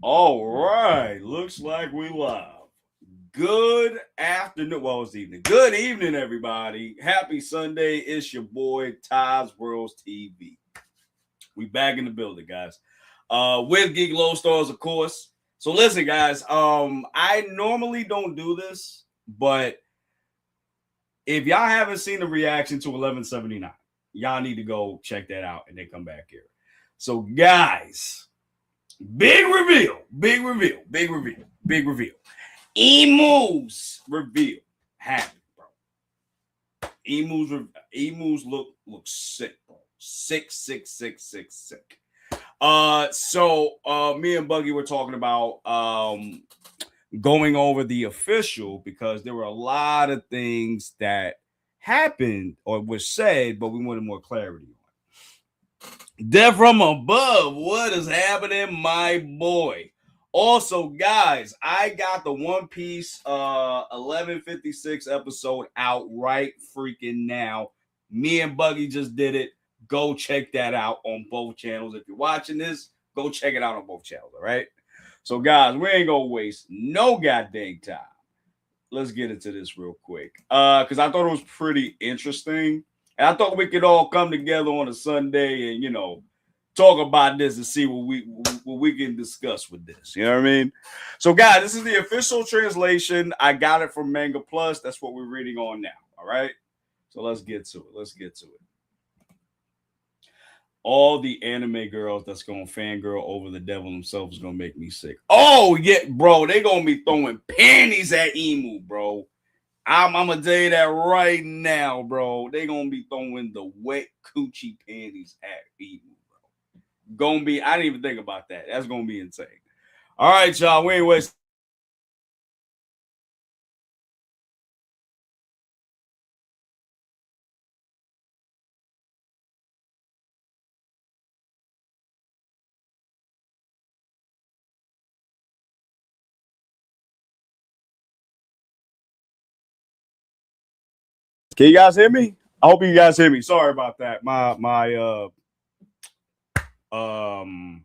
All right, looks like we live. Good afternoon. Well, it's evening. Good evening, everybody. Happy Sunday. It's your boy Ty's Worlds TV. We back in the building, guys. With Geek Low Stars, of course. So listen, guys. I normally don't do this, but if y'all haven't seen the reaction to 1179, y'all need to go check that out and then come back here. So, guys. Big reveal, big reveal, big reveal, big reveal. Emu's reveal happened, bro. Emu's look sick, bro. Sick, sick, sick, sick, sick. So me and Buggy were talking about going over the official because there were a lot of things that happened or were said, but we wanted more clarity on. Death from above. What is happening, my boy? Also, guys, I got the One Piece 1156 episode out right freaking now. Me and Buggy just did it. Go check that out on both channels. If you're watching this, go check it out on both channels, all right? So, guys, we ain't gonna waste no goddamn time. Let's get into this real quick. Because I thought it was pretty interesting. And I thought we could all come together on a Sunday and, talk about this and see what we can discuss with this. You know what I mean? So, guys, this is the official translation. I got it from Manga Plus. That's what we're reading on now. All right. So let's get to it. All the anime girls that's gonna fangirl over the devil himself is gonna make me sick. Oh yeah, bro, they gonna be throwing panties at Emu, bro. I'm gonna tell you that right now, bro. They gonna be throwing the wet coochie panties at Emu, bro. Gonna be. I didn't even think about that. That's gonna be insane. All right, y'all. We ain't wasting. Can you guys hear me? I hope you guys hear me. Sorry about that. Um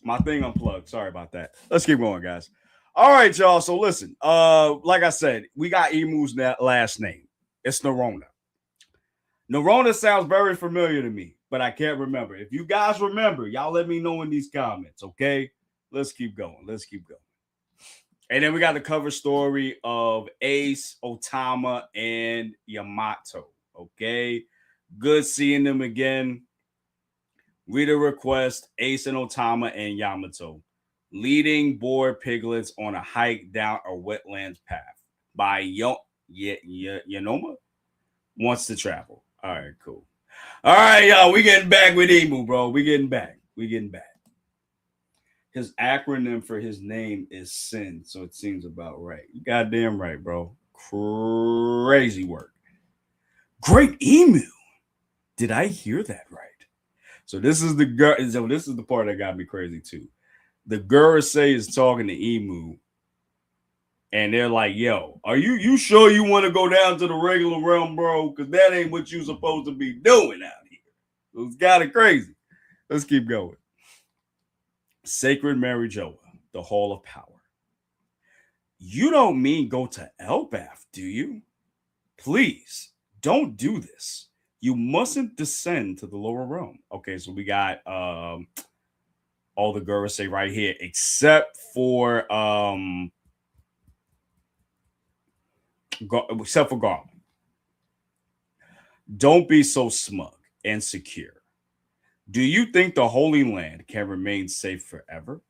my thing unplugged. Sorry about that. Let's keep going, guys. All right, y'all. So listen. Like I said, we got Emu's last name. It's Narona. Narona sounds very familiar to me, but I can't remember. If you guys remember, y'all let me know in these comments, okay? Let's keep going. And then we got the cover story of Ace, Otama, and Yamato. Okay. Good seeing them again. Reader request Ace and Otama and Yamato leading boar piglets on a hike down a wetlands path by Yanoma wants to travel. All right, cool. All right, y'all. We getting back with Emu, bro. We getting back. His acronym for his name is SIN, so it seems about right. You goddamn right, bro. Crazy work. Great Emu. Did I hear that right? So this is the girl. So this is the part that got me crazy too. The Gurusei is talking to Emu, and they're like, "Yo, are you sure you want to go down to the regular realm, bro? Because that ain't what you supposed to be doing out here." So it's kind of crazy. Let's keep going. Sacred Mary Joa, the Hall of Power. You don't mean go to Elbath, do you? Please don't do this. You mustn't descend to the lower realm. Okay, so we got all the Gurusei right here, except for Garland. Don't be so smug and secure. Do you think the Holy Land can remain safe forever?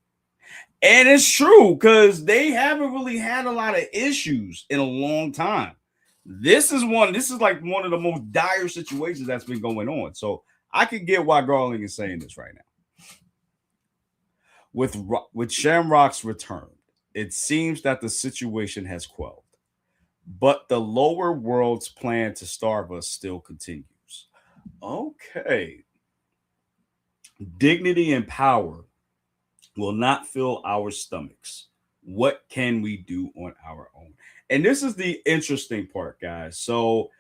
And it's true because they haven't really had a lot of issues in a long time. This is like one of the most dire situations that's been going on. So I can get why Garling is saying this right now. With Shamrock's return, it seems that the situation has quelled, but the lower world's plan to starve us still continues. Okay. Dignity and power will not fill our stomachs. What can we do on our own? And this is the interesting part, guys. So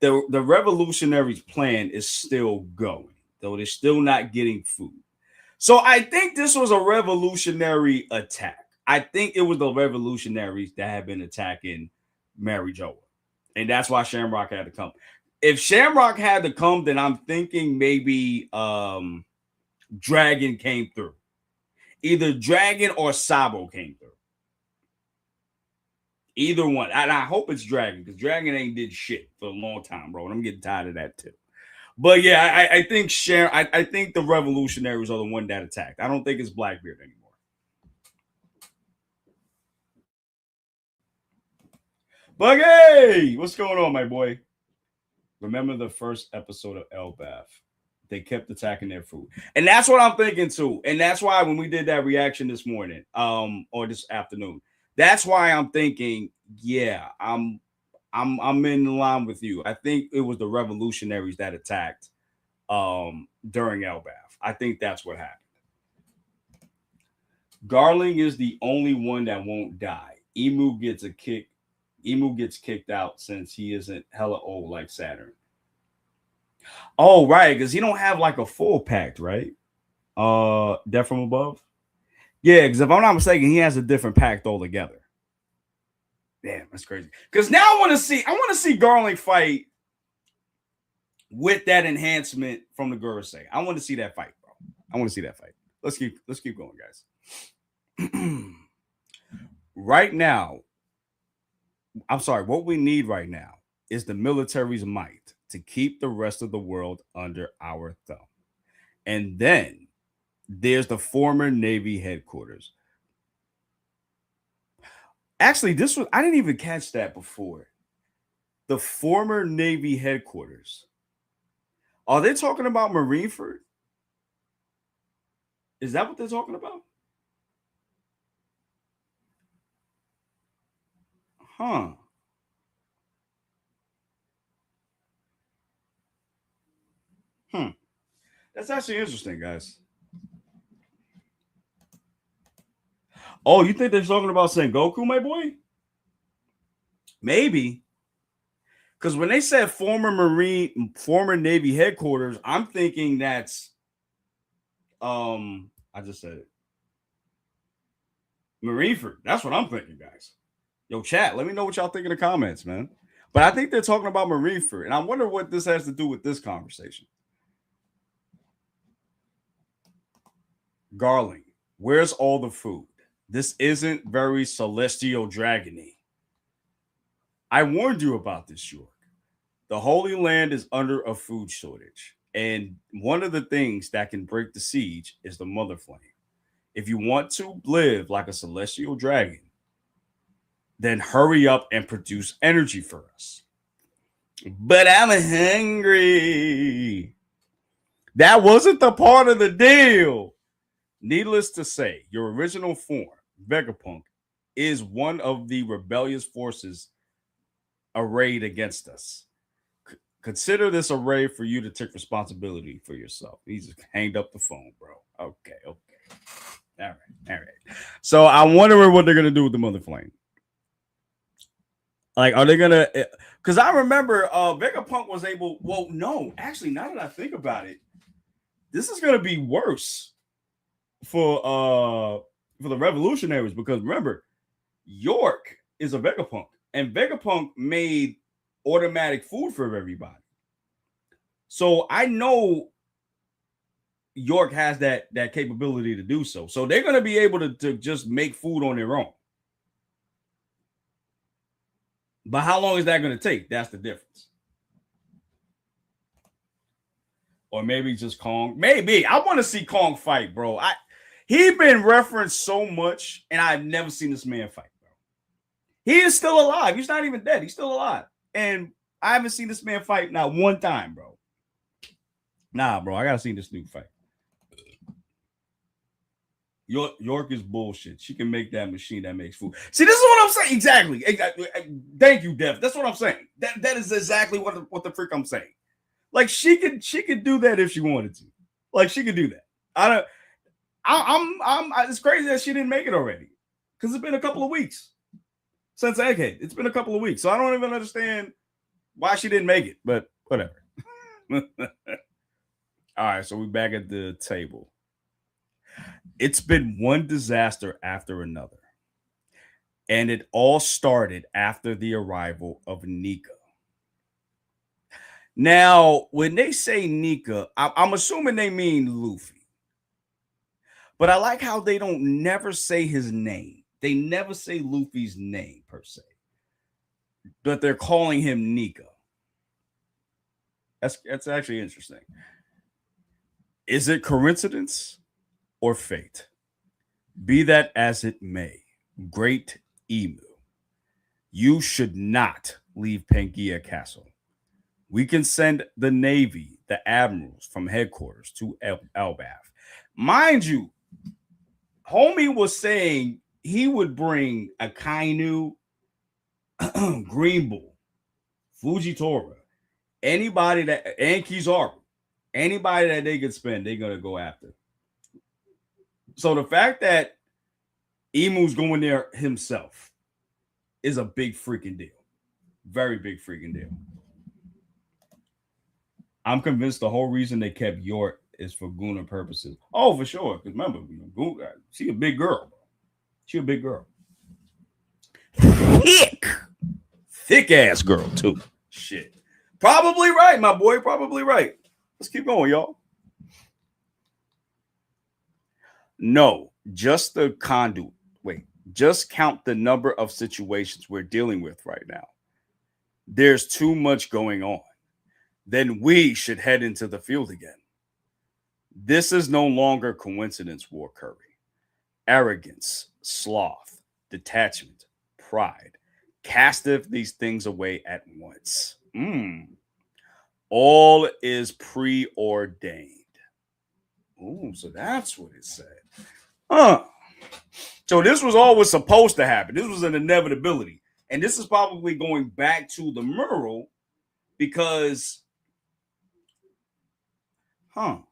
the revolutionaries' plan is still going, though they're still not getting food. So I think this was a revolutionary attack. I think it was the revolutionaries that had been attacking Mary Jo, and that's why Shamrock had to come. If Shamrock had to come, then I'm thinking maybe Dragon came through. Either Dragon or Sabo came through. Either one. And I hope it's Dragon, because Dragon ain't did shit for a long time, bro. And I'm getting tired of that too. But yeah, I think I think the revolutionaries are the one that attacked. I don't think it's Blackbeard anymore. But hey, what's going on, my boy? Remember the first episode of Elbath? They kept attacking their food, and that's what I'm thinking too. And that's why when we did that reaction this morning, or this afternoon, that's why I'm thinking, yeah, I'm in line with you. I think it was the revolutionaries that attacked during Elbath. I think that's what happened. Garling is the only one that won't die. Emu gets a kick. Emu gets kicked out since he isn't hella old like Saturn. Oh, right, because he don't have like a full pact, right? Death from above. Yeah, because if I'm not mistaken, he has a different pact altogether. Damn, that's crazy. Because now I want to see Garling fight with that enhancement from the Gurusei. I want to see that fight, bro. I want to see that fight. Let's keep going, guys. Right now, I'm sorry, what we need right now is the military's might to keep the rest of the world under our thumb. And then there's the former Navy headquarters. Actually, I didn't even catch that before. The former Navy headquarters. Are they talking about Marineford? Is that what they're talking about? Huh. That's actually interesting, guys. Oh, you think they're talking about Sengoku, my boy? Maybe. Because when they said former Navy headquarters, I'm thinking that's I just said it. Marineford. That's what I'm thinking, guys. Yo, chat, let me know what y'all think in the comments, man. But I think they're talking about Marineford, and I wonder what this has to do with this conversation. Garling, where's all the food? This isn't very celestial dragony. I warned you about this, York. The Holy Land is under a food shortage. And one of the things that can break the siege is the Mother Flame. If you want to live like a celestial dragon, then hurry up and produce energy for us. But I'm hungry. That wasn't the part of the deal. Needless to say, your original form, Vegapunk, is one of the rebellious forces arrayed against us. Consider this array for you to take responsibility for yourself. He just hanged up the phone, bro. Okay. All right. So I'm wondering what they're gonna do with the Mother Flame. Like, are they gonna? Because I remember Vegapunk was able. Well, no, actually, now that I think about it, this is gonna be worse for the revolutionaries, because remember, York is a Vegapunk, and Vegapunk made automatic food for everybody. So I know York has that capability to do so. So they're going to be able to just make food on their own. But how long is that going to take? That's the difference. Or maybe just Kong. Maybe. I want to see Kong fight, bro. He's been referenced so much, and I've never seen this man fight, bro. He is still alive. He's not even dead. He's still alive. And I haven't seen this man fight not one time, bro. Nah, bro. I got to see this dude fight. York is bullshit. She can make that machine that makes food. See, this is what I'm saying. Exactly. Thank you, Def. That's what I'm saying. That is exactly what the freak I'm saying. Like, she could do that if she wanted to. Like, she could do that. It's crazy that she didn't make it already, because it's been a couple of weeks since Egghead. It's been a couple of weeks, so I don't even understand why she didn't make it. But whatever. All right, so we're back at the table. It's been one disaster after another. And it all started after the arrival of Nika. Now, when they say Nika, I'm assuming they mean Luffy. But I like how they don't never say his name. They never say Luffy's name per se. But they're calling him Nika. That's actually interesting. Is it coincidence or fate? Be that as it may, Great Emu, you should not leave Pangaea Castle. We can send the Navy, the admirals from headquarters to Elbaf. Mind you, homie was saying he would bring Akainu, Green Bull, Fujitora, anybody that, and Kizaru, anybody that they could spend, they're going to go after. So the fact that Emu's going there himself is a big freaking deal. Very big freaking deal. I'm convinced the whole reason they kept York is for Guna purposes. Oh, for sure. Because remember, Guna, she a big girl. She a big girl. Thick ass girl, too. Shit. Probably right, my boy. Probably right. Let's keep going, y'all. No, just the conduit. Wait, just count the number of situations we're dealing with right now. There's too much going on. Then we should head into the field again. This is no longer coincidence, War Curry. Arrogance, sloth, detachment, pride. Casteth these things away at once. All is preordained. Ooh, so that's what it said. So this was always supposed to happen. This was an inevitability. And this is probably going back to the mural because, I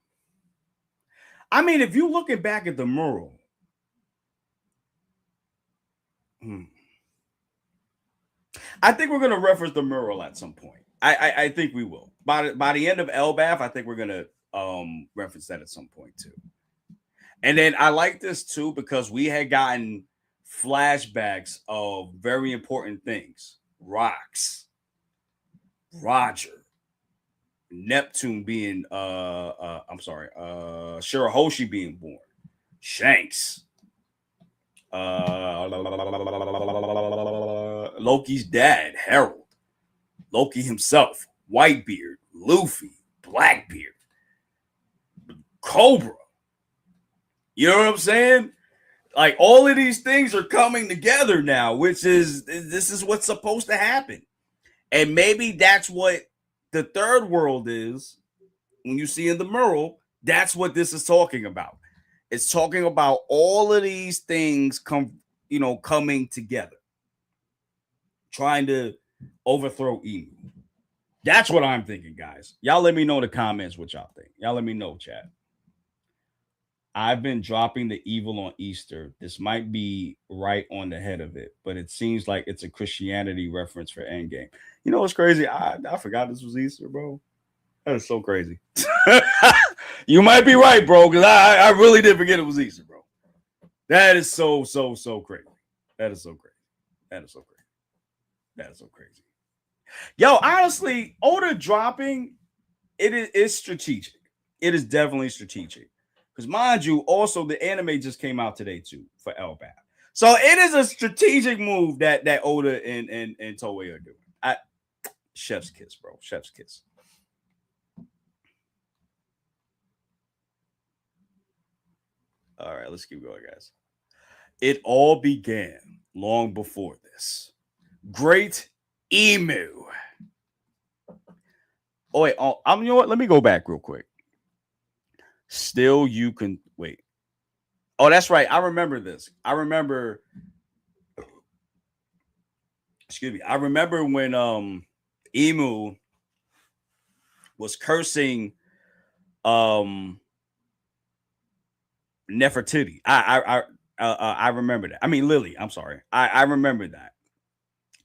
mean, if you're looking back at the mural, I think we're going to reference the mural at some point. I think we will. By the end of Elbaf, I think we're going to reference that at some point too. And then I like this too because we had gotten flashbacks of very important things. Rocks, Roger, Neptune being Shirahoshi being born, Shanks, Loki's dad, Harold, Loki himself, Whitebeard, Luffy, Blackbeard, Cobra. You know what I'm saying? Like all of these things are coming together now, which is this is what's supposed to happen. And maybe that's what the third world is. When you see in the mural, that's what this is talking about. It's talking about all of these things coming together, trying to overthrow Emu. That's what I'm thinking, guys. Y'all let me know in the comments what y'all think. Y'all let me know, chat. I've been dropping the evil on Easter. This might be right on the head of it, but it seems like it's a Christianity reference for Endgame. You know what's crazy? I forgot this was Easter, bro. That is so crazy. You might be right, bro, because I really did forget it was Easter, bro. That is so crazy. That is so crazy. That is so crazy. That is so crazy. Yo, honestly, Oda dropping, it is strategic. It is definitely strategic. Because mind you, also the anime just came out today too for Elbaf. So it is a strategic move that Oda and Toei are doing. Chef's kiss, bro. Chef's kiss. All right, let's keep going, guys. It all began long before this. Great Emu. Oh wait, you know what? Let me go back real quick. Still, you can wait. Oh, that's right. I remember this. I remember. Excuse me. I remember when Emu was cursing Nefertiti. I remember that. I mean Lily. I'm sorry. I remember that.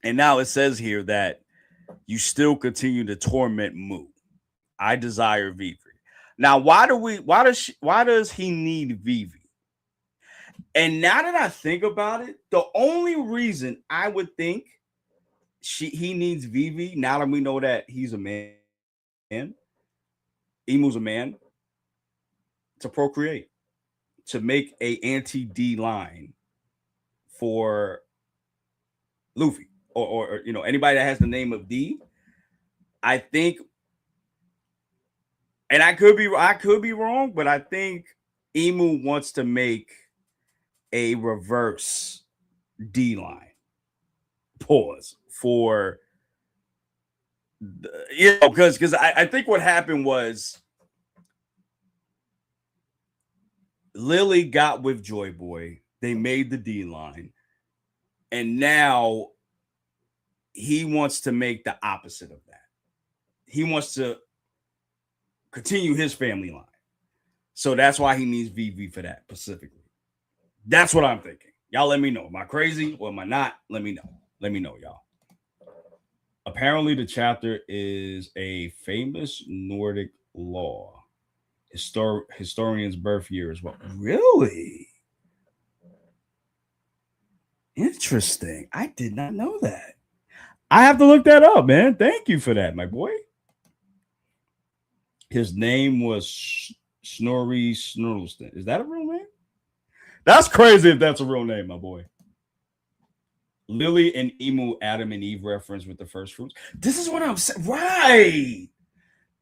And now it says here that you still continue to torment Mu. I desire Vivi. Now, why does he need Vivi? And now that I think about it, the only reason I would think he needs Vivi, now that we know that he's a man, Emu's a man, to procreate, to make a anti D line for Luffy, or anybody that has the name of D. I think, and I could be wrong, but I think Emu wants to make a reverse D line pause for because I think what happened was Lily got with Joy Boy. They made the D line, and now he wants to make the opposite of that. He wants to continue his family line. So that's why he needs VV for that specifically. That's what I'm thinking. Y'all let me know. Am I crazy or am I not? Let me know. Let me know, y'all. Apparently, the chapter is a famous Nordic law. Historian's birth year as well. Really? Interesting. I did not know that. I have to look that up, man. Thank you for that, my boy. His name was Snorri Snurlston. Is that a real name? That's crazy if that's a real name, my boy. Lily and Emu, Adam and Eve reference with the first fruits. This is what I'm saying. Right.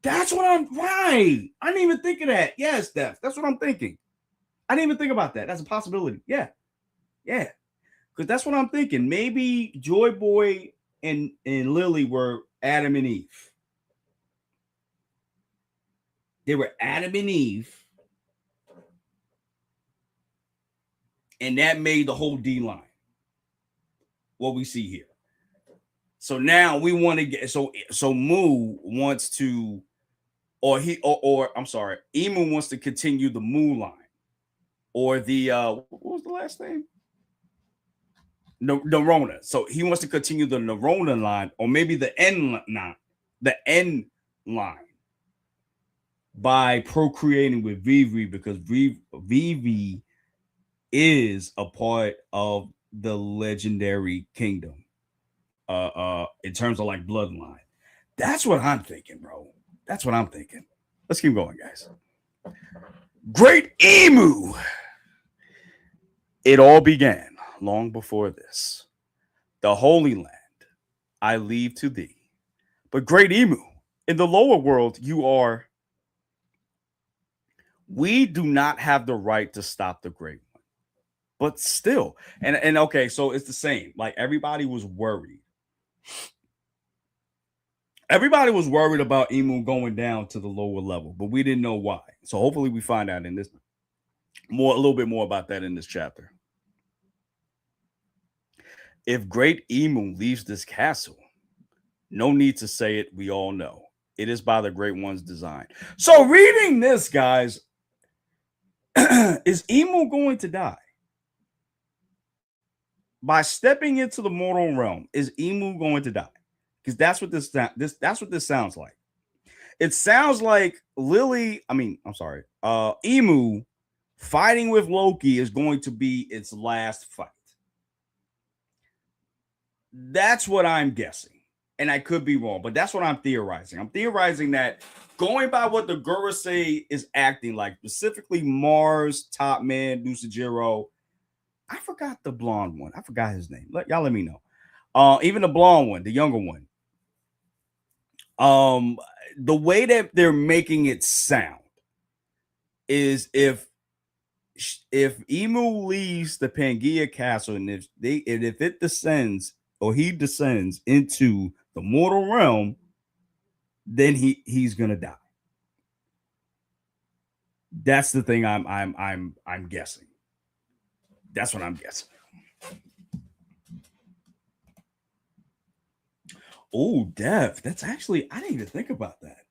That's what I'm right. I didn't even think of that. Yes, Steph. That's what I'm thinking. I didn't even think about that. That's a possibility. Yeah. Yeah. Because that's what I'm thinking. Maybe Joy Boy and Lily were Adam and Eve. They were Adam and Eve. And that made the whole D line. What we see here. So now we want to get so Moo wants to, or I'm sorry, Emu wants to continue the Moo line, or the what was the last name? Nerona. So he wants to continue the Nerona line, or maybe the N line by procreating with Vivi, because Vivi is a part of the legendary kingdom. In terms of like bloodline. That's what I'm thinking, bro. That's what I'm thinking. Let's keep going, guys. Great Emu. It all began long before this. The Holy Land I leave to thee. But Great Emu, in the lower world, you are. We do not have the right to stop the Great One. But still, and okay, so it's the same. Like everybody was worried. Everybody was worried about Emu going down to the lower level, but we didn't know why. So hopefully we find out in this a little bit more about that in this chapter. If Great Emu leaves this castle, no need to say it, we all know. It is by the Great One's design. So reading this, guys, is Emu going to die? By stepping into the mortal realm, is Emu going to die? Because that's what that's what this sounds like. It sounds like Emu fighting with Loki is going to be its last fight. That's what I'm guessing. And I could be wrong, but that's what I'm theorizing. I'm theorizing that going by what the Gurusei is acting like, specifically Mars, Top Man, Nusajiro. I forgot the blonde one. I forgot his name. Y'all let me know. Even the blonde one, the younger one. The way that they're making it sound is if Emu leaves the Pangaea Castle and if it descends or he descends into the mortal realm, then he's gonna die. That's the thing I'm guessing. That's what I'm guessing. Oh, Dev. That's actually I didn't even think about that.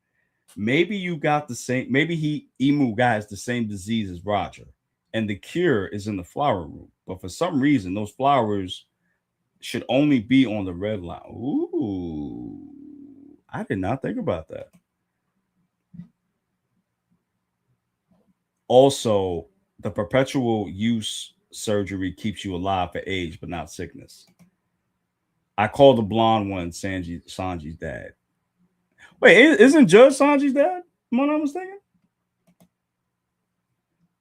Maybe you got the same. Maybe Emu has the same disease as Roger, and the cure is in the flower room. But for some reason, those flowers should only be on the red line. Ooh, I did not think about that. Also, the perpetual use surgery keeps you alive for age, but not sickness. I call the blonde one Sanji's dad. Wait, isn't Judge Sanji's dad? Am I not mistaken?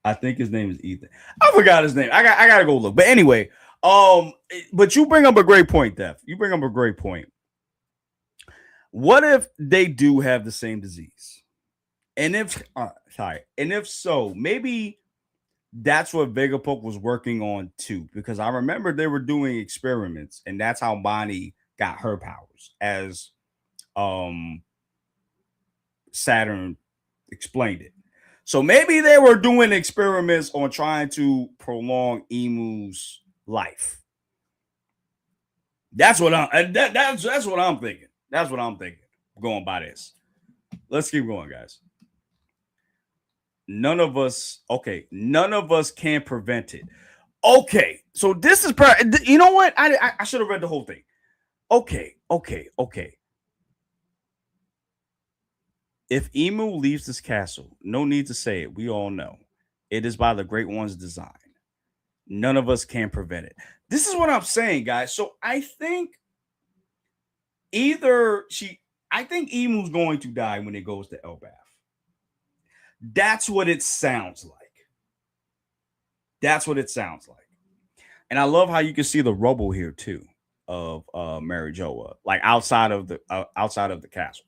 I think his name is Ethan. I forgot his name. I gotta go look. But anyway, but you bring up a great point, Def. You bring up a great point. What if they do have the same disease? And if so, maybe that's what Vegapunk was working on too. Because I remember they were doing experiments, and that's how Bonnie got her powers, as Saturn explained it. So maybe they were doing experiments on trying to prolong Emu's life. That's what that's what I'm thinking. That's what I'm thinking. Going by this. Let's keep going, guys. None of us can prevent it. Okay, so this is you know what? I should have read the whole thing. Okay. If Emu leaves this castle, no need to say it. We all know it is by the Great One's design. None of us can prevent it. This is what I'm saying, guys. So I think I think Emu's going to die when it goes to Elbaf. That's what it sounds like. That's what it sounds like. And I love how you can see the rubble here too of Mary Joa, like outside of the castle.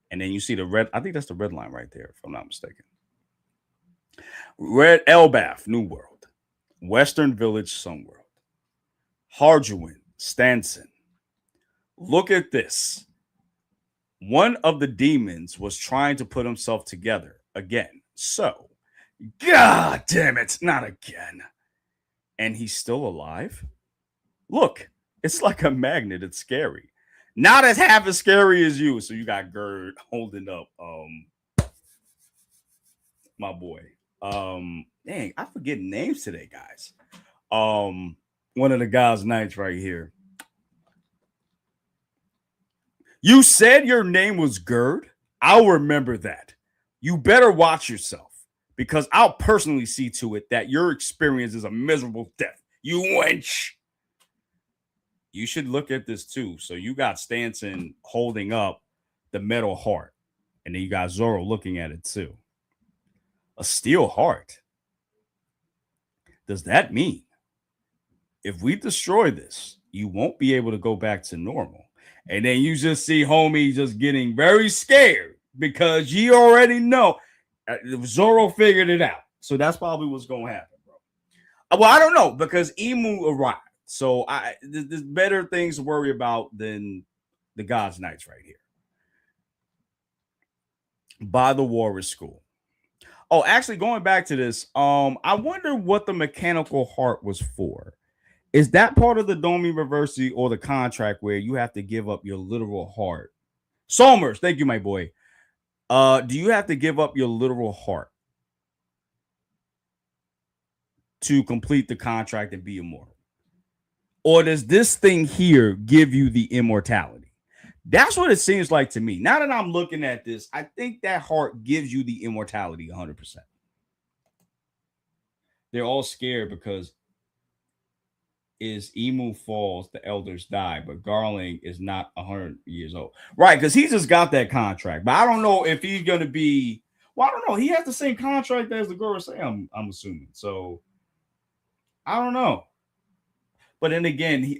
And then you see the red, I think that's the red line right there, if I'm not mistaken. Red Elbaf, New World. Western Village, Sunworld. Harjuin, Stanson. Look at this. One of the demons was trying to put himself together again. So, God damn it, not again. And he's still alive? Look, it's like a magnet. It's scary. Not as half as scary as you. So you got Gerd holding up my boy. Dang, I forget names today, guys. One of the guys' knights right here. You said your name was Gerd? I'll remember that. You better watch yourself, because I'll personally see to it that your experience is a miserable death. You wench. You should look at this too. So you got Stanson holding up the metal heart, and then you got Zoro looking at it too. A steel heart. Does that mean if we destroy this, you won't be able to go back to normal? And then you just see homie just getting very scared because you already know Zoro figured it out. So that's probably what's going to happen, bro. Well, I don't know, because Emu arrived. So there's better things to worry about than the God's Knights right here. By the Warrior School. Oh, actually, going back to this, I wonder what the mechanical heart was for. Is that part of the Domi Reversi or the contract where you have to give up your literal heart? Somers, thank you, my boy. Do you have to give up your literal heart to complete the contract and be immortal? Or does this thing here give you the immortality? That's what it seems like to me. Now that I'm looking at this, I think that heart gives you the immortality 100%. They're all scared because is Emu falls, the elders die, but Garling is not 100 years old. Right, because he just got that contract. But I don't know if he's going to be, well, I don't know. He has the same contract as the Gorosei, I'm assuming. So, I don't know. But then again, he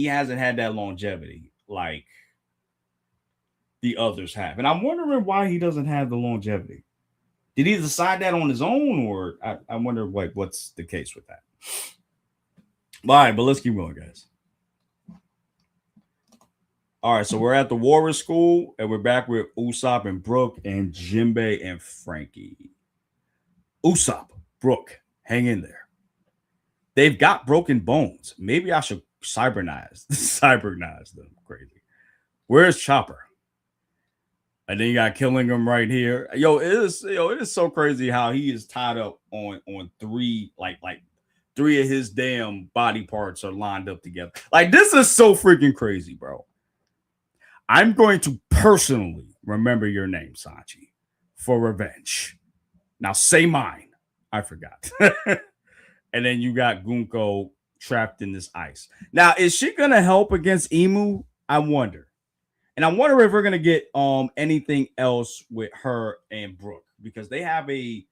hasn't had that longevity like the others have. And I'm wondering why he doesn't have the longevity. Did he decide that on his own, or I wonder what's the case with that? All right, but let's keep going, guys. All right, so we're at the Warrior School, and we're back with Usopp and Brook and Jinbei and Frankie. Usopp, Brook, hang in there. They've got broken bones. Maybe I should cybernize them. Crazy. Where's Chopper? And then you got Killingham right here. It is so crazy how he is tied up on three, like three of his damn body parts are lined up together. Like, this is so freaking crazy, bro. I'm going to personally remember your name, Sanji, for revenge. Now say mine. I forgot. And then you got Gunko trapped in this ice. Now, is she gonna help against Emu? I wonder. And I wonder if we're gonna get anything else with her and Brooke because they have a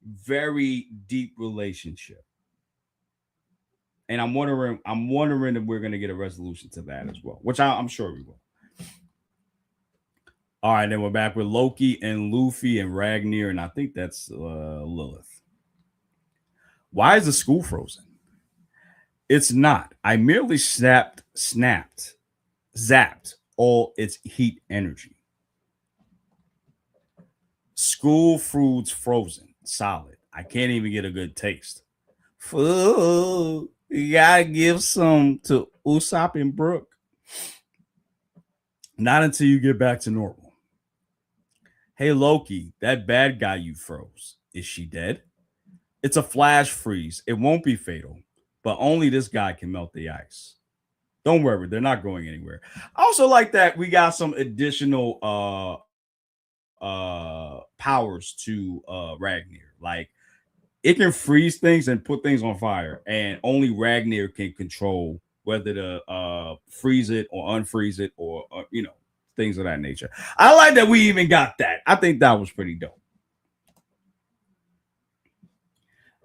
very deep relationship. And I'm wondering if we're gonna get a resolution to that as well, which I'm sure we will. All right, then we're back with Loki and Luffy and Ragnar, and I think that's Lilith. Why is the school frozen? It's not. I merely zapped all its heat energy. School food's frozen, solid. I can't even get a good taste. Food. You gotta give some to Usopp and Brooke. Not until you get back to normal. Hey Loki, that bad guy you froze. Is she dead? It's a flash freeze. It won't be fatal, but only this guy can melt the ice. Don't worry, they're not going anywhere. I also like that we got some additional powers to Ragnar. Like it can freeze things and put things on fire, and only Ragnar can control whether to freeze it or unfreeze it or things of that nature. I like that we even got that. I think that was pretty dope.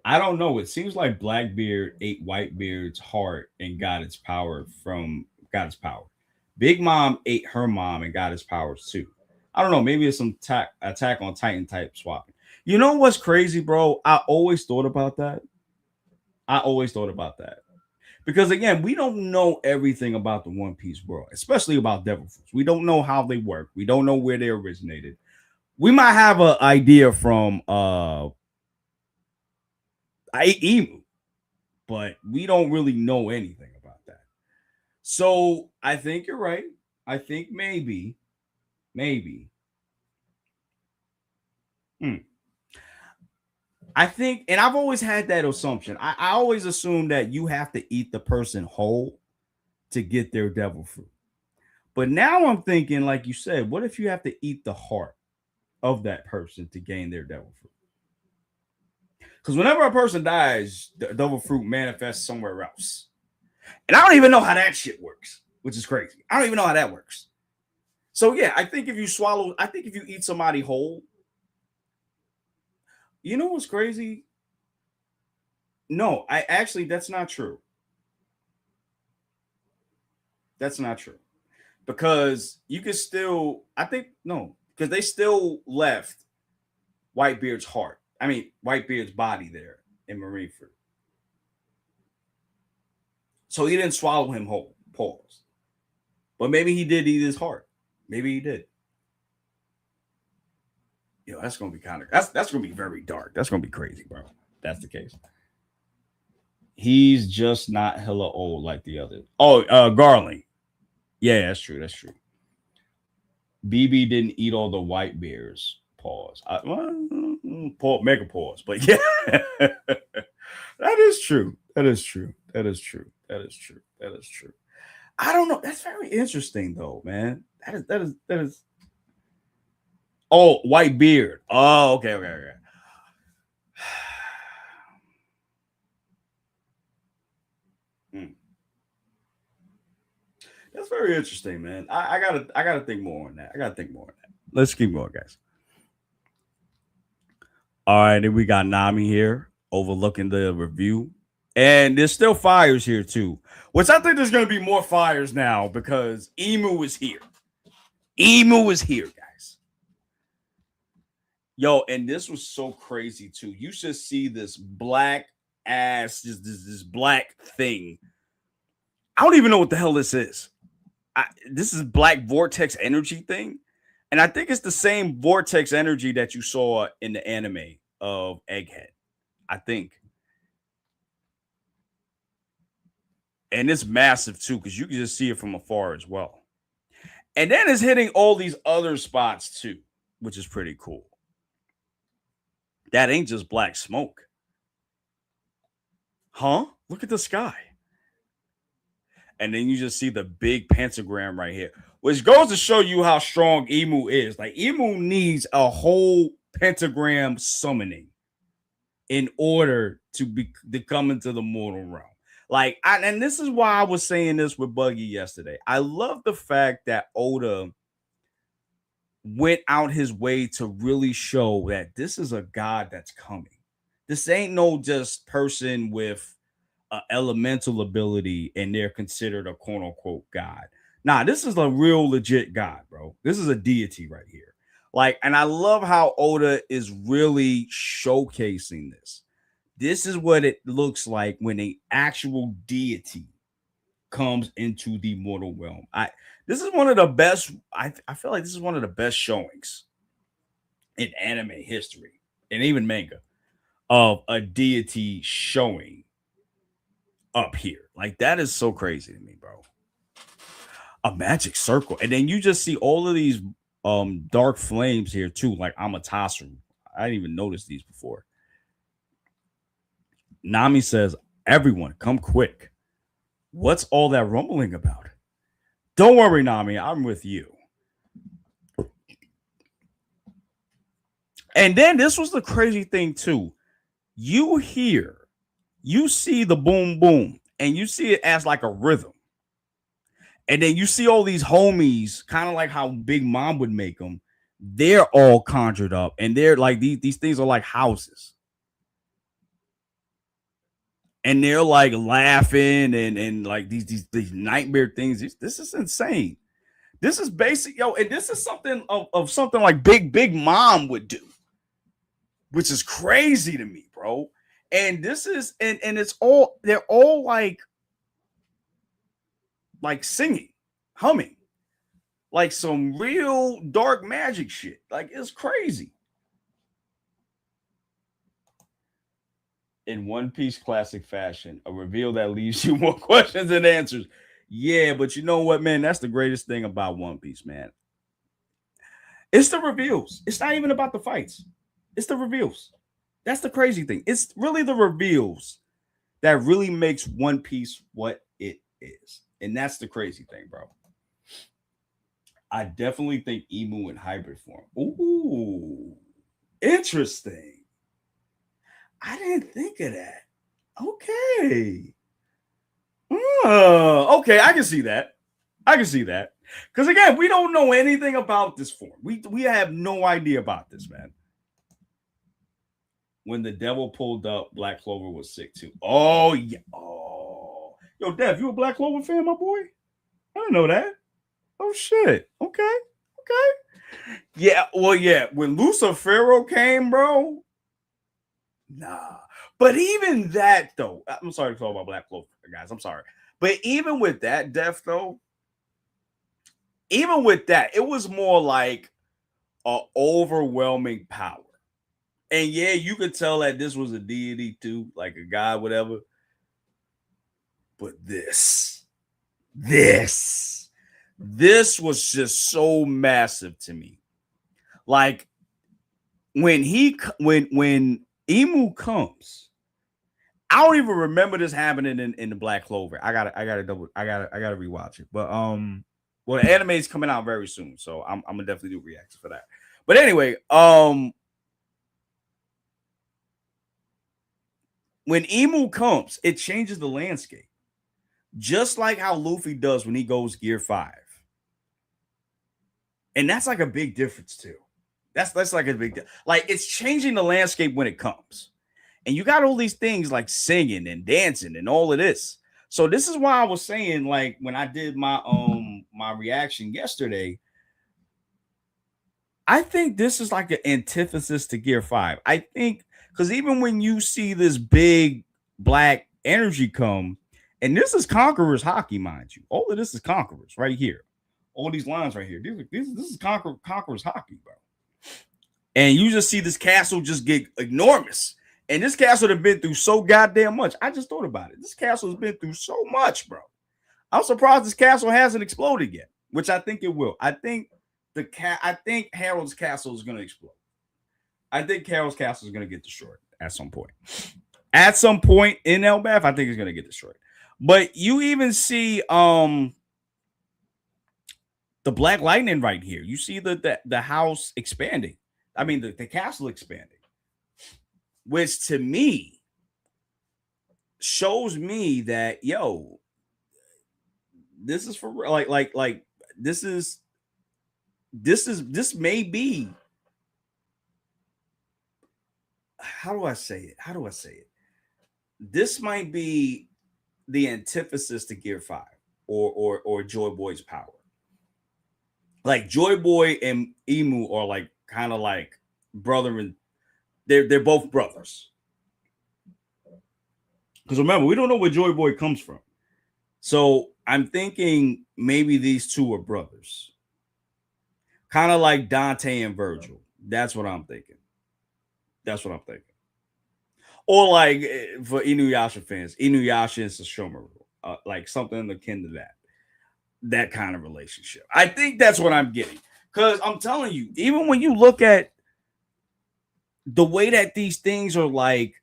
I don't know. It seems like Blackbeard ate Whitebeard's heart and got its power. Big Mom ate her mom and got its powers too. I don't know. Maybe it's some attack on Titan type swapping. You know what's crazy, bro? I always thought about that. Because again, we don't know everything about the One Piece world, especially about devil fruits. We don't know how they work. We don't know where they originated. We might have an idea from Emu, but we don't really know anything about that. So I think you're right. I think maybe. Hmm. I think, and I've always had that assumption. I always assume that you have to eat the person whole to get their devil fruit. But now I'm thinking, like you said, what if you have to eat the heart of that person to gain their devil fruit? Because whenever a person dies, the devil fruit manifests somewhere else. And I don't even know how that shit works, which is crazy. I don't even know how that works. So yeah, I think if you eat somebody whole, you know what's crazy? No, that's not true. That's not true. Because you can still, I think, no, because they still left Whitebeard's heart. I mean, Whitebeard's body there in Marineford. So he didn't swallow him whole. Pause. But maybe he did eat his heart. Maybe he did. That's gonna be that's gonna be very dark. That's gonna be crazy, bro. That's the case. He's just not hella old like the other. Oh, Garling. Yeah, that's true. That's true. BB didn't eat all the white bears. Pause. Make a pause. But yeah, that is true. That is true. That is true. That is true. That is true. I don't know. That's very interesting, though, man. That is. Oh, white beard. Oh, okay. Hmm. That's very interesting, man. I gotta think more on that. I gotta think more on that. Let's keep going, guys. All right, then we got Nami here overlooking the review. And there's still fires here too. Which I think there's gonna be more fires now because Emu is here. Emu is here, guys. Yo, and this was so crazy too. You should see this black ass, this black thing. I don't even know what the hell this is. This is black vortex energy thing. And I think it's the same vortex energy that you saw in the anime of Egghead. I think. And it's massive too, because you can just see it from afar as well. And then it's hitting all these other spots too, which is pretty cool. That ain't just black smoke. Huh? Look at the sky. And then you just see the big pentagram right here, which goes to show you how strong Emu is. Like Emu needs a whole pentagram summoning in order to come into the mortal realm. Like, and this is why I was saying this with Buggy yesterday. I love the fact that Oda went out his way to really show that this is a god that's coming. This ain't no just person with an elemental ability and they're considered a quote unquote god. Nah, this is a real legit god, bro. This is a deity right here. Like, and I love how Oda is really showcasing this. This is what it looks like when an actual deity comes into the mortal realm. This is one of the best. I feel like this is one of the best showings in anime history and even manga of a deity showing up here. Like, that is so crazy to me, bro. A magic circle, and then you just see all of these dark flames here too, like Amaterasu. I didn't even notice these before. Nami says, "Everyone, come quick. What's all that rumbling about?" Don't worry, Nami, I'm with you. And then this was the crazy thing too. You see the boom boom, and you see it as like a rhythm. And then you see all these homies, kind of like how Big Mom would make them. They're all conjured up, and they're like these things are like houses. And they're like laughing and like these nightmare things. This is insane. This is basic, yo, and this is something of something like Big Mom would do, which is crazy to me, bro. And this is and it's all they're all like singing, humming, like some real dark magic shit. Like, it's crazy. In One Piece classic fashion, a reveal that leaves you more questions than answers. Yeah, but you know what, man? That's the greatest thing about One Piece, man. It's the reveals. It's not even about the fights. It's the reveals. That's the crazy thing. It's really the reveals that really makes One Piece what it is. And that's the crazy thing, bro. I definitely think Emu in hybrid form. Ooh, interesting. I didn't think of that. Okay. Okay, I can see that. I can see that. Because again, we don't know anything about this form. We have no idea about this, man. When the devil pulled up, Black Clover was sick too. Oh, yeah. Oh. Yo, Dev, you a Black Clover fan, my boy? I didn't know that. Oh, shit. Okay. Okay. Yeah, well, yeah. When Lucifero came, bro. Nah. But even that, though, I'm sorry to talk about Black Clover, guys. I'm sorry. But even with that death, though, even with that, it was more like an overwhelming power. And yeah, you could tell that this was a deity too, like a god, whatever. But this was just so massive to me. Like when Emu comes, I don't even remember this happening in the Black Clover. I gotta rewatch it. But well, the anime is coming out very soon, so I'm gonna definitely do reactions for that. But anyway, when Emu comes, it changes the landscape. Just like how Luffy does when he goes Gear 5. And that's like a big difference too. That's like a big like it's changing the landscape when it comes. And you got all these things like singing and dancing and all of this. So this is why I was saying, like, when I did my reaction yesterday, I think this is like an antithesis to Gear 5. I think because even when you see this big black energy come, and this is Conqueror's hockey, mind you. All of this is Conqueror's right here. All these lines right here. This is Conqueror's hockey, bro. And you just see this castle just get enormous. And this castle has been through so goddamn much. I just thought about it. This castle has been through so much, bro. I'm surprised this castle hasn't exploded yet, which I think it will. I think Harold's castle is going to explode. I think Harold's castle is going to get destroyed at some point. At some point in Elbaf, I think it's going to get destroyed. But you even see the Black Lightning right here. You see the house expanding. I mean, the castle expanding. which to me shows me that this is for real. Like this may be, how do I say it? This might be the antithesis to Gear 5 or Joy Boy's power. Like Joy Boy and Emu are like kind of like brother and they're both brothers. Because remember, we don't know where Joy Boy comes from. So I'm thinking maybe these two are brothers. Kind of like Dante and Virgil. That's what I'm thinking. Or like for Inuyasha fans, Inuyasha and Sesshomaru. Like something akin to that kind of relationship. I think that's what I'm getting. Because I'm telling you, even when you look at the way that these things are like,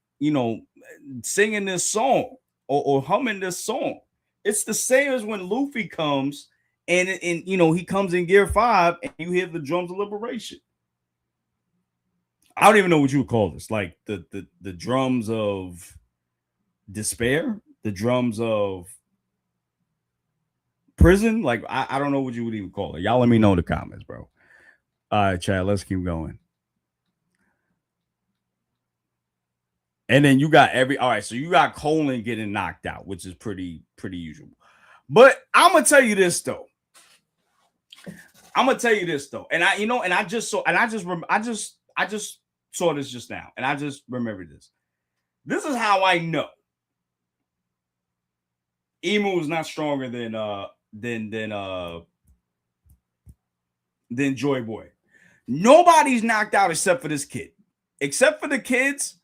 singing this song or humming this song, it's the same as when Luffy comes and he comes in Gear 5 and you hear the drums of liberation. I don't even know what you would call this. Like the drums of despair, the drums of prison. Like I don't know what you would even call it. Y'all let me know in the comments, bro. All right, Chad, let's keep going. And then you got all right, so you got Colin getting knocked out, which is pretty usual. But I'm gonna tell you this though. And I just saw this just now, and I just remembered this. This is how I know Emu is not stronger than Joy Boy. Nobody's knocked out except for this kid. Except for the kids,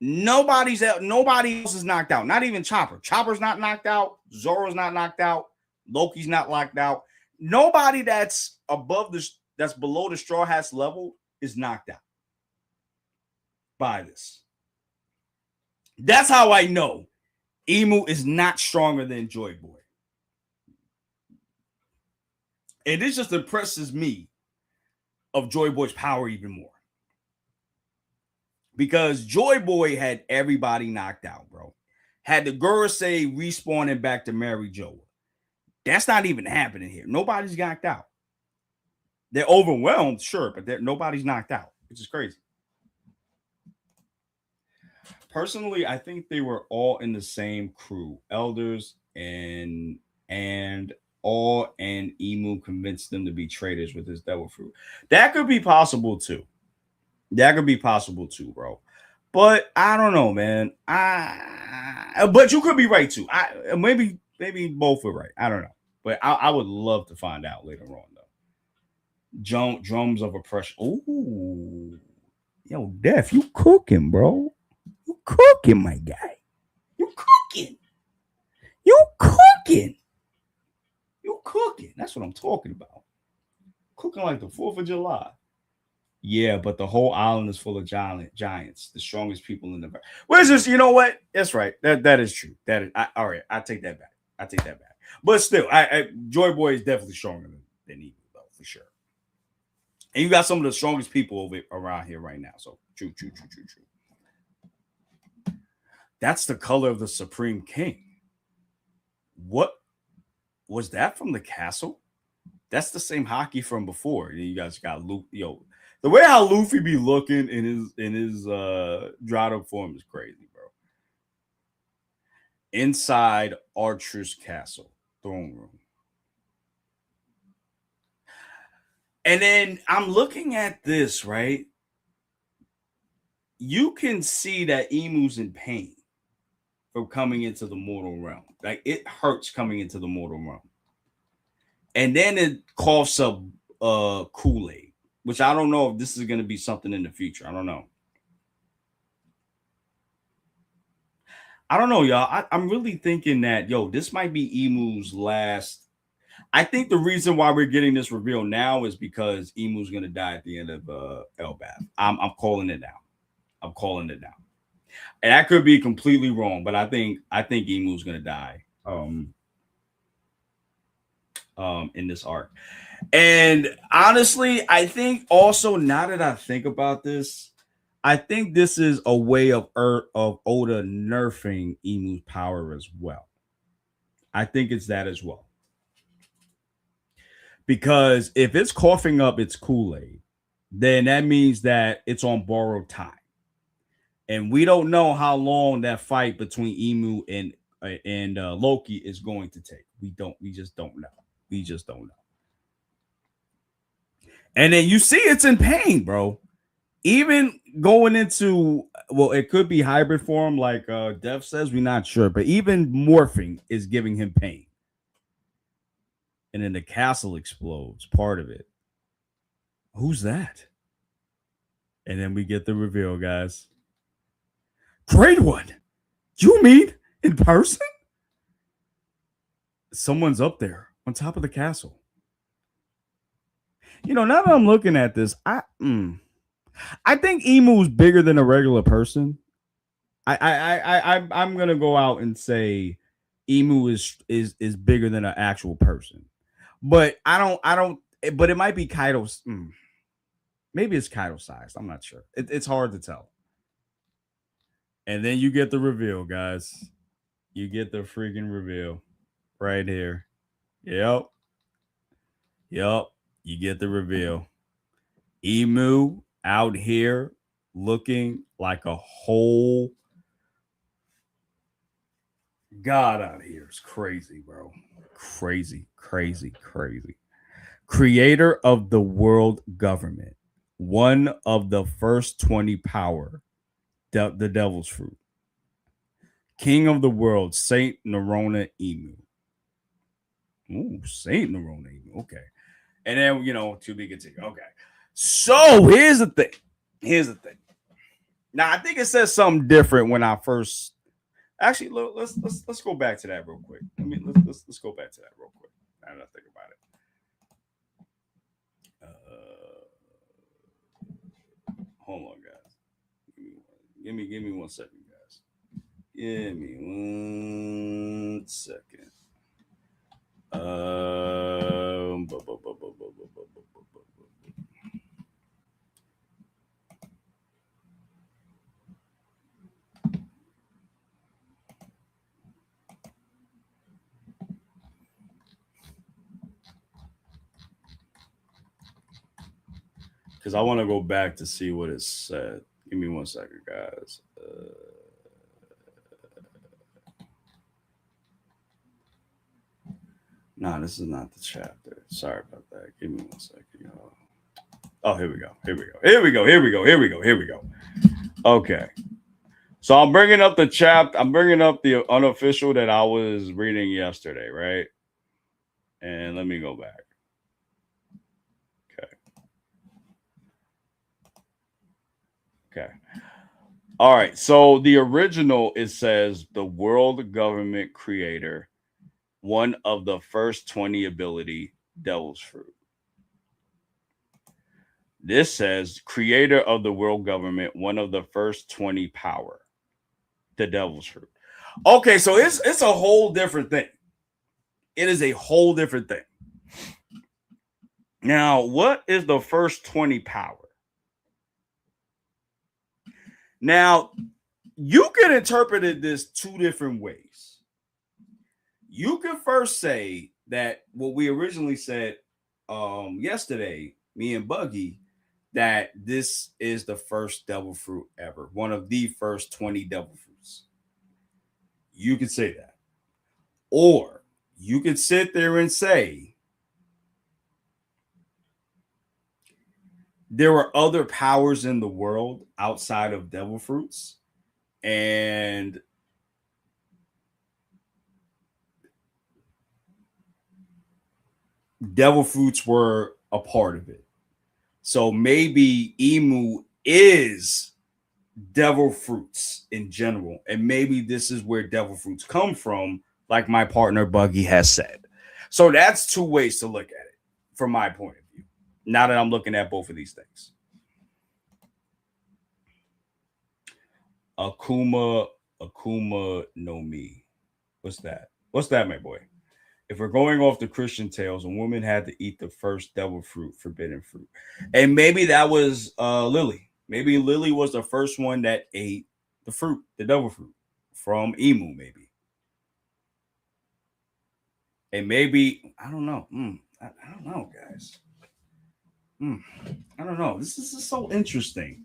nobody else is knocked out. Not even Chopper. Chopper's not knocked out. Zoro's not knocked out. Loki's not locked out. Nobody that's below the Straw Hats level is knocked out by this. That's how I know Emu is not stronger than Joy Boy. And this just impresses me of Joy Boy's power even more. Because Joy Boy had everybody knocked out, bro. Had the Gurusei respawning back to Mary Jo. That's not even happening here. Nobody's knocked out. They're overwhelmed, sure, but nobody's knocked out, which is crazy. Personally, I think they were all in the same crew. Elders and all and Emu convinced them to be traitors with his devil fruit. That could be possible too. Bro. But I don't know, man. But you could be right too. Maybe both are right. I don't know. But I would love to find out later on though. Drums of oppression. Ooh. Yo, Def, you cooking, bro. You cooking, my guy. You cooking. That's what I'm talking about. Cooking like the 4th of July. Yeah, but the whole island is full of giants, the strongest people in the world. Which is, you know what? That's right. That is true. All right. I take that back. But still, Joy Boy is definitely stronger than Emu, though, for sure. And you got some of the strongest people around here right now. So true. That's the color of the Supreme King. What was that from the castle? That's the same hockey from before. You guys got Luffy. The way how Luffy be looking in his dried up form is crazy, bro. Inside Archer's castle, throne room. And then I'm looking at this, right? You can see that Emu's in pain from coming into the mortal realm. Like it hurts coming into the mortal realm. And then it coughs up Kool-Aid, which I don't know if this is going to be something in the future. I don't know. Y'all. I'm really thinking that, this might be Emu's last. I think the reason why we're getting this reveal now is because Emu's going to die at the end of Elbaf. I'm calling it now. And I could be completely wrong, but I think Emu's going to die in this arc. And honestly, I think also, now that I think about this, I think this is a way of Oda nerfing Emu's power as well. I think it's that as well. Because if it's coughing up its Kool-Aid, then that means that it's on borrowed time. And we don't know how long that fight between Emu and Loki is going to take. We just don't know. We just don't know. And then you see it's in pain, bro. Even going into, well, it could be hybrid form, like Dev says, we're not sure, but even morphing is giving him pain. And then the castle explodes, part of it. Who's that? And then we get the reveal, guys. Great one. You mean in person? Someone's up there on top of the castle. You know, now that I'm looking at this, I think Emu's bigger than a regular person. I'm gonna go out and say Emu is bigger than an actual person, but I don't. But it might be Kaido's. Maybe it's Kaido sized. I'm not sure. It's hard to tell. And then you get the reveal, guys. You get the freaking reveal right here. Yep. You get the reveal. Emu out here looking like a whole god out here. It's crazy, bro. Crazy. Creator of the world government. One of the first 20 power. The devil's fruit. King of the world, Saint Nerona Emu. Ooh, Saint Nerona Emu. Okay. And then, to be continued. Okay. So here's the thing. Now, I think it says something different when I first. Actually, let's go back to that real quick. Let's go back to that real quick. Now that I think about it. Hold on, guys. Give me 1 second, guys. Give me 1 second. Because I want to go back to see what it said. Give me 1 second, guys. Nah, this is not the chapter. Sorry about that. Give me 1 second, y'all. Oh, here we go. Okay. So I'm bringing up the chapter. I'm bringing up the unofficial that I was reading yesterday, right? And let me go back. Okay. All right. So the original, it says the world government creator, one of the first 20 ability, devil's fruit. This says creator of the world government, one of the first 20 power, the devil's fruit. Okay, so it's a whole different thing. It is a whole different thing. Now, what is the first 20 power? Now, you can interpret this 2 different ways. You can first say that what we originally said yesterday, me and Buggy, that this is the first devil fruit ever, one of the first 20 devil fruits. You could say that. Or you could sit there and say there were other powers in the world outside of devil fruits, and devil fruits were a part of it. So maybe Emu is devil fruits in general, and maybe this is where devil fruits come from, like my partner Buggy has said. So that's 2 ways to look at it from my point of view, now that I'm looking at both of these things. Akuma no Mi. What's that, my boy? If we're going off the Christian tales, a woman had to eat the first devil fruit, forbidden fruit. And maybe that was Lily. Maybe Lily was the first one that ate the fruit, the devil fruit from Emu, maybe. And maybe, I don't know. I don't know, guys. I don't know. This is so interesting.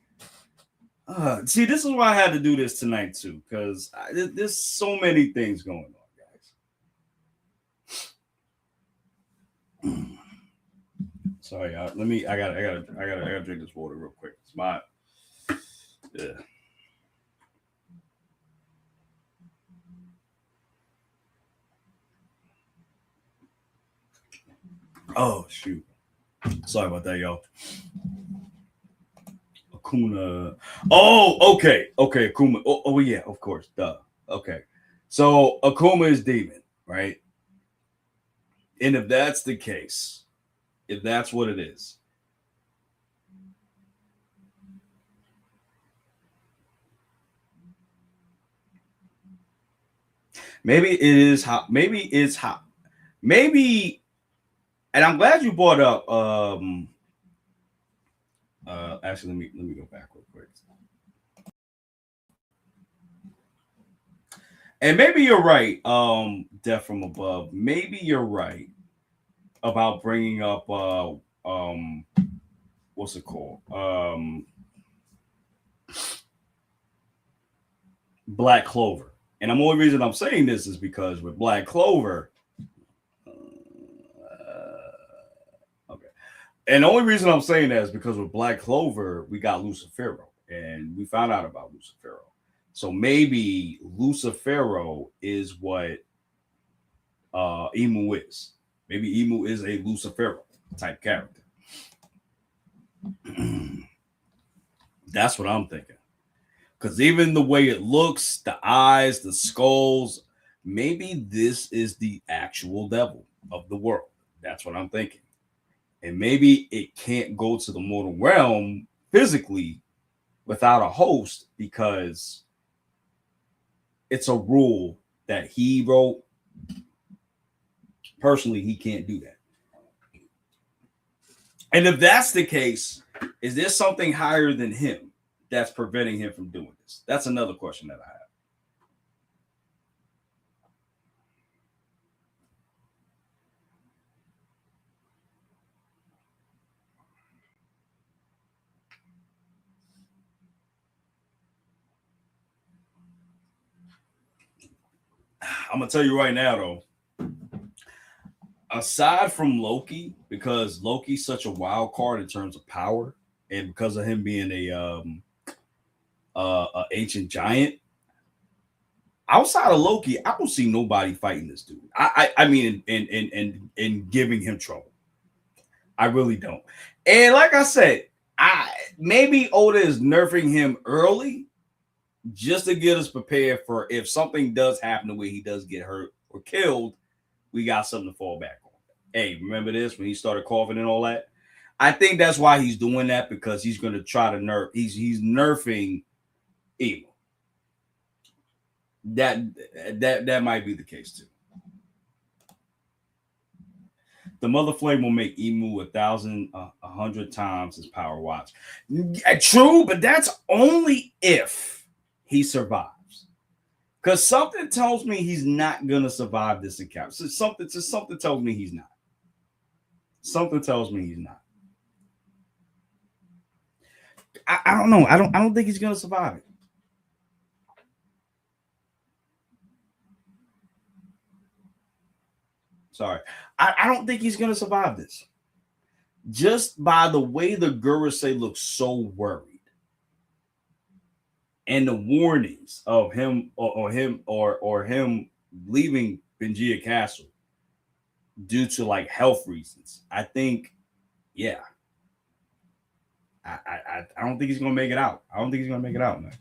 See, this is why I had to do this tonight too, because there's so many things going on, guys. Sorry, let me. I gotta drink this water real quick. It's my, yeah. Oh shoot. Sorry about that, y'all. Akuma. Oh, okay, Akuma. Oh, yeah, of course. Duh. Okay. So Akuma is demon, right? And if that's the case, if that's what it is, maybe it is how. Maybe it's how. Maybe. And I'm glad you brought up. Actually, let me go back real quick. And maybe you're right. Death from above. Maybe you're right about bringing up. What's it called? Black Clover. And the only reason I'm saying this is because with Black Clover, okay. And the only reason I'm saying that is because with Black Clover, we got Lucifero, and we found out about Lucifero. So maybe Lucifero is what Emu is. Maybe Emu is a Lucifero type character. That's what I'm thinking. Because even the way it looks, the eyes, the skulls, maybe this is the actual devil of the world. That's what I'm thinking. And maybe it can't go to the mortal realm physically without a host because it's a rule that he wrote. Personally, he can't do that. And if that's the case, is there something higher than him that's preventing him from doing this? That's another question that I have. I'm gonna tell you right now, though. Aside from Loki, because Loki's such a wild card in terms of power, and because of him being a ancient giant, outside of Loki, I don't see nobody fighting this dude. I mean, in giving him trouble. I really don't. And like I said, I maybe Oda is nerfing him early just to get us prepared for if something does happen the way he does get hurt or killed, we got something to fall back on. Hey, remember this when he started coughing and all that? I think that's why he's doing that because he's going to try to nerf. He's nerfing Emu. That might be the case too. The mother flame will make Emu 1,100 times his power watch. True, but that's only if he survives. Because something tells me he's not gonna survive this encounter. Something tells me he's not. Something tells me he's not. I don't know. I don't think he's gonna survive it. Sorry. I don't think he's gonna survive this. Just by the way the Gurusei looks so worried. And the warnings of him or him leaving Benjia Castle due to like health reasons. I think, yeah. I don't think he's gonna make it out. I don't think he's gonna make it out, man.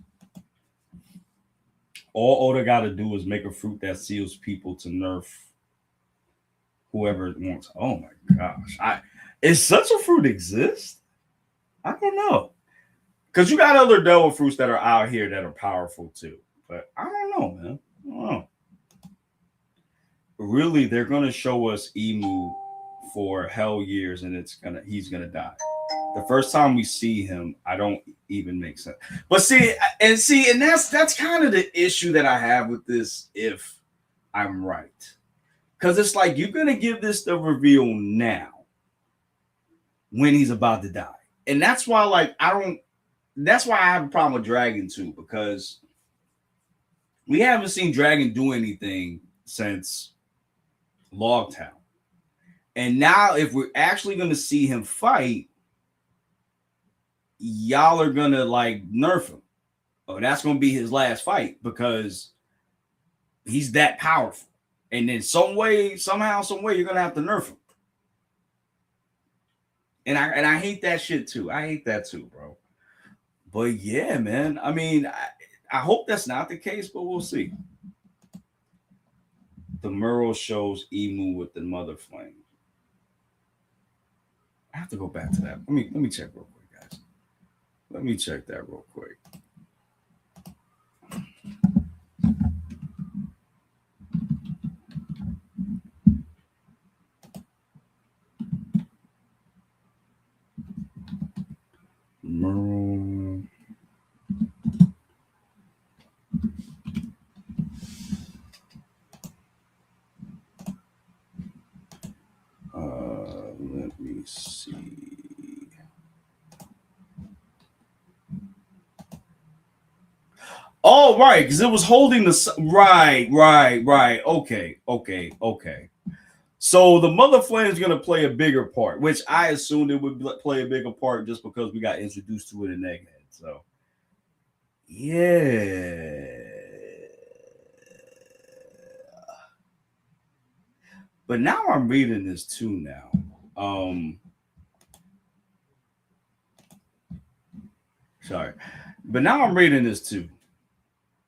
All Oda got to do is make a fruit that seals people to nerf whoever it wants. Oh my gosh, is such a fruit exist? I don't know, because you got other devil fruits that are out here that are powerful too. But I don't know, man. I don't know. Really, they're gonna show us Emu for hell years, and he's gonna die. The first time we see him, I don't even make sense. But and that's kind of the issue that I have with this. If I'm right, because it's like you're gonna give this the reveal now when he's about to die, and that's why like I don't. That's why I have a problem with Dragon too, because we haven't seen Dragon do anything since Logtown. And now, if we're actually going to see him fight, y'all are going to like nerf him. Oh, that's going to be his last fight because he's that powerful. And then some way, somehow, some way, you're going to have to nerf him. And I hate that shit too. I hate that too, bro. But yeah, man. I mean, I hope that's not the case, but we'll see. The mural shows Emu with the mother flame. I have to go back to that. Let me check real quick, guys. Let me check that real quick. Mural. Let me see. Oh, right, because it was holding the right. Okay. So the mother flame is going to play a bigger part, which I assumed it would play a bigger part just because we got introduced to it in Egghead. So, yeah. But now I'm reading this too now. Sorry. But now I'm reading this too.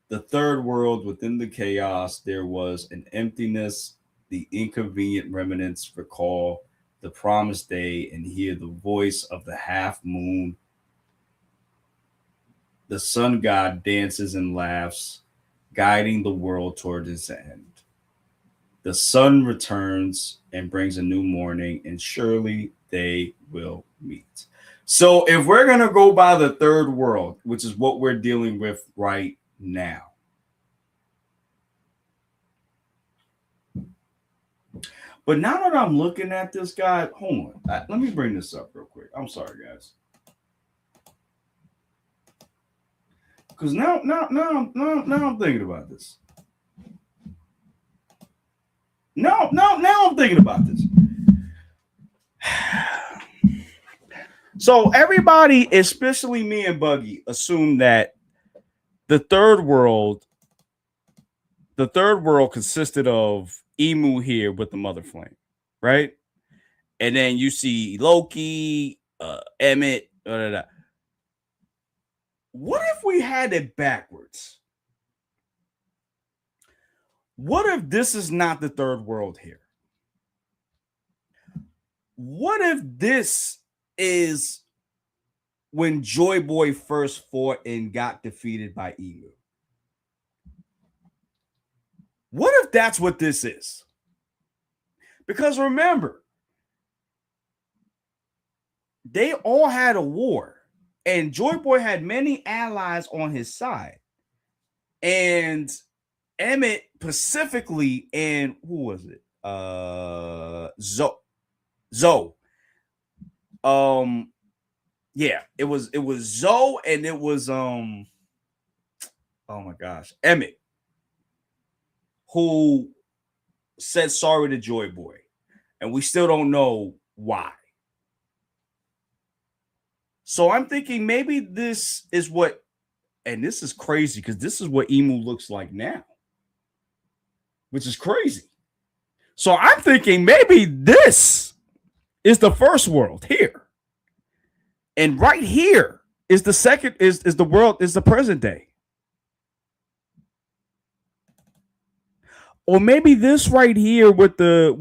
The third world, within the chaos, there was an emptiness. The inconvenient remnants recall the promised day and hear the voice of the half moon. The sun god dances and laughs, guiding the world toward its end. The sun returns and brings a new morning, and surely they will meet. So, if we're going to go by the third world, which is what we're dealing with right now, but now that I'm looking at this guy, hold on. Let me bring this up real quick. I'm sorry, guys. Because now I'm thinking about this. Now I'm thinking about this. So everybody, especially me and Buggy, assumed that the third world consisted of Emu here with the mother flame, right? And then you see Loki, Emmett. What if we had it backwards? What if this is not the third world here? What if this is when Joy Boy first fought and got defeated by Emu? What if that's what this is? Because remember, they all had a war, and Joy Boy had many allies on his side. And Emmett specifically, and who was it? Zoe. Yeah, it was Zoe, and it was oh my gosh, Emmett, who said sorry to Joy Boy, and we still don't know why. So I'm thinking maybe this is what, and this is crazy because this is what Emu looks like now, which is crazy. So I'm thinking maybe this is the first world here. And right here is the second, is the world, is the present day. Or maybe this right here with the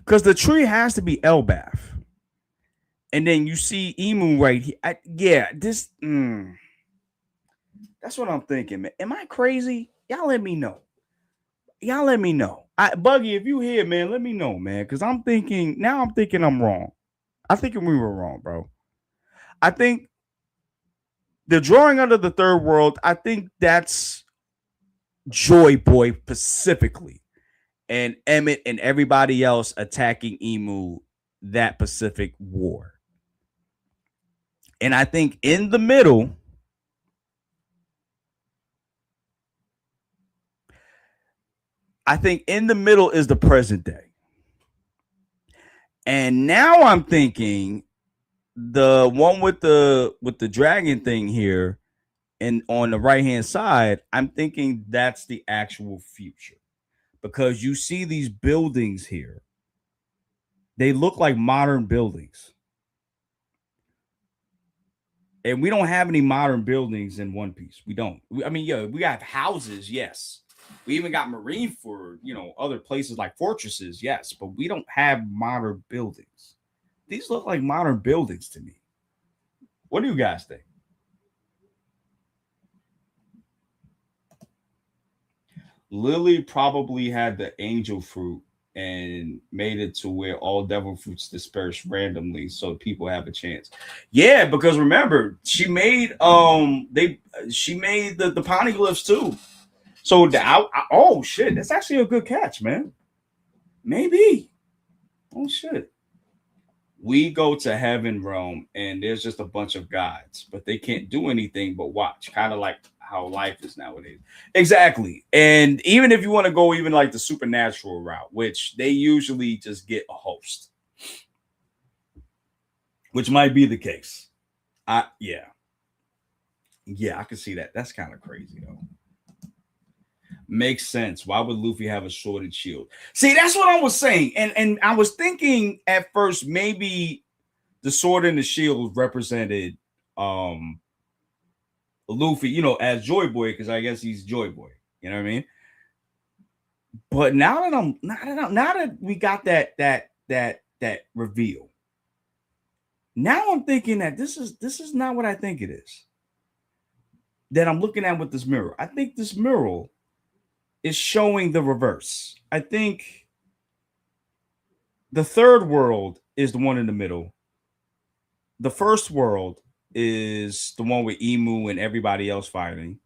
because the tree has to be Elbath. And then you see Emu right here. That's what I'm thinking, man. Am I crazy? Y'all let me know. Y'all let me know. Buggy, if you here, man, let me know, man. Cause I'm thinking I'm wrong. I think we were wrong, bro. I think the drawing under the third world, I think that's Joy Boy specifically. And Emmett and everybody else attacking Emu that Pacific War. And I think in the middle, is the present day. And now I'm thinking the one with the dragon thing here and on the right hand side, I'm thinking that's the actual future. Because you see these buildings here. They look like modern buildings. And we don't have any modern buildings in One Piece. We don't. We have houses, yes. We even got marine for, other places like fortresses, yes. But we don't have modern buildings. These look like modern buildings to me. What do you guys think? Lily probably had the angel fruit and made it to where all devil fruits disperse randomly so people have a chance. Yeah, because remember, she made the poneglyphs too. So oh shit, that's actually a good catch, man. Maybe. Oh shit. We go to heaven realm and there's just a bunch of gods, but they can't do anything but watch, kind of like how life is nowadays. Exactly. And even if you want to go even like the supernatural route, which they usually just get a host, which might be the case. Yeah, I can see that. That's kind of crazy though. Makes sense. Why would Luffy have a sword shield? See, that's what I was saying. And I was thinking at first maybe the sword and the shield represented Luffy, as Joy Boy, because I guess he's Joy Boy. You know what I mean? But now that we got that reveal, now I'm thinking that this is not what I think it is. That I'm looking at with this mirror. I think this mirror is showing the reverse. I think the third world is the one in the middle. The first world is the one with Emu and everybody else fighting.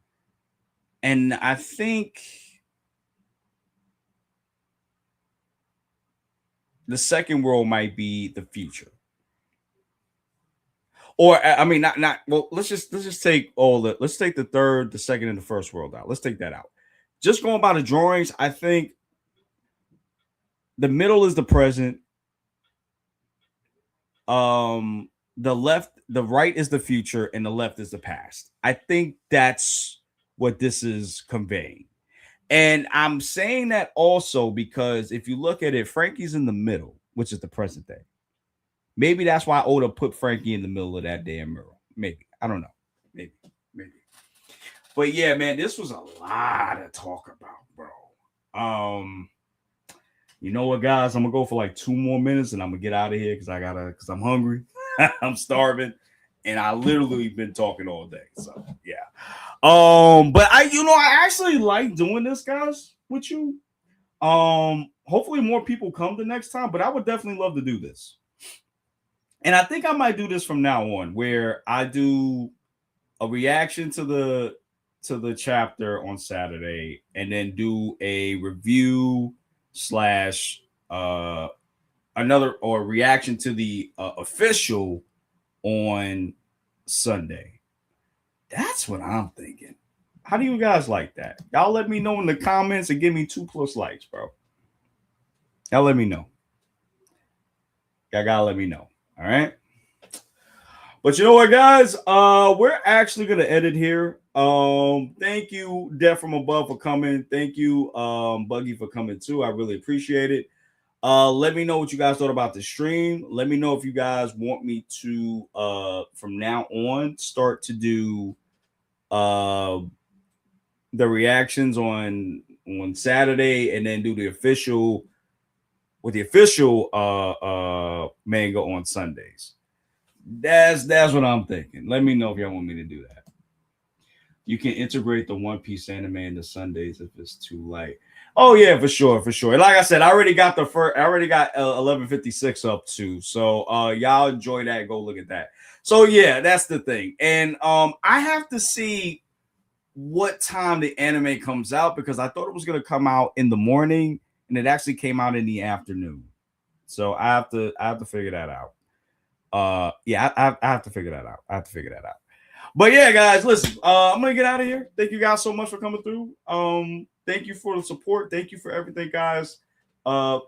And I think the second world might be the future. Or not well, let's just take let's take the third, the second, and the first world out. Let's take that out. Just going by the drawings, I think the middle is the present. The right is the future, and the left is the past. I think that's what this is conveying. And I'm saying that also because if you look at it, Frankie's in the middle, which is the present day. Maybe that's why Oda put Frankie in the middle of that damn mirror. Maybe. I don't know. Maybe. But yeah, man, this was a lot to talk about, bro. You know what, guys? I'm gonna go for like 2 more minutes and I'm gonna get out of here because I'm hungry. I'm starving. And I literally been talking all day. So yeah. But I actually like doing this, guys, with you. Hopefully more people come the next time, but I would definitely love to do this. And I think I might do this from now on, where I do a reaction to the chapter on Saturday, and then do a review / another or reaction to the official on Sunday. That's what I'm thinking. How do you guys like that? Y'all let me know in the comments and give me 2+ likes, bro. Y'all let me know. Y'all gotta let me know. All right. But you know what, guys? We're actually gonna edit here. Thank you, Death from Above, for coming. Thank you, Buggy, for coming too. I really appreciate it. Let me know what you guys thought about the stream. Let me know if you guys want me to from now on start to do the reactions on Saturday and then do the official manga on Sundays. That's what I'm thinking. Let me know if y'all want me to do that. You can integrate the One Piece anime into Sundays if it's too light. Oh yeah, for sure, for sure. And like I said, I already got the first. I already got 11:56 up too. So y'all enjoy that. Go look at that. So yeah, that's the thing. And I have to see what time the anime comes out because I thought it was gonna come out in the morning, and it actually came out in the afternoon. So I have to figure that out. Yeah, I have to figure that out. I have to figure that out. But yeah, guys, listen, I'm gonna get out of here. Thank you guys so much for coming through. Thank you for the support. Thank you for everything, guys.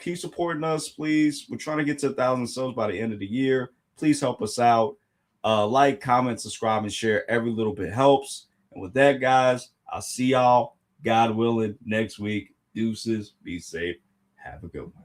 Keep supporting us, please. We're trying to get to 1,000 subs by the end of the year. Please help us out. Like, comment, subscribe, and share. Every little bit helps. And with that, guys, I'll see y'all, God willing, next week. Deuces, be safe. Have a good one.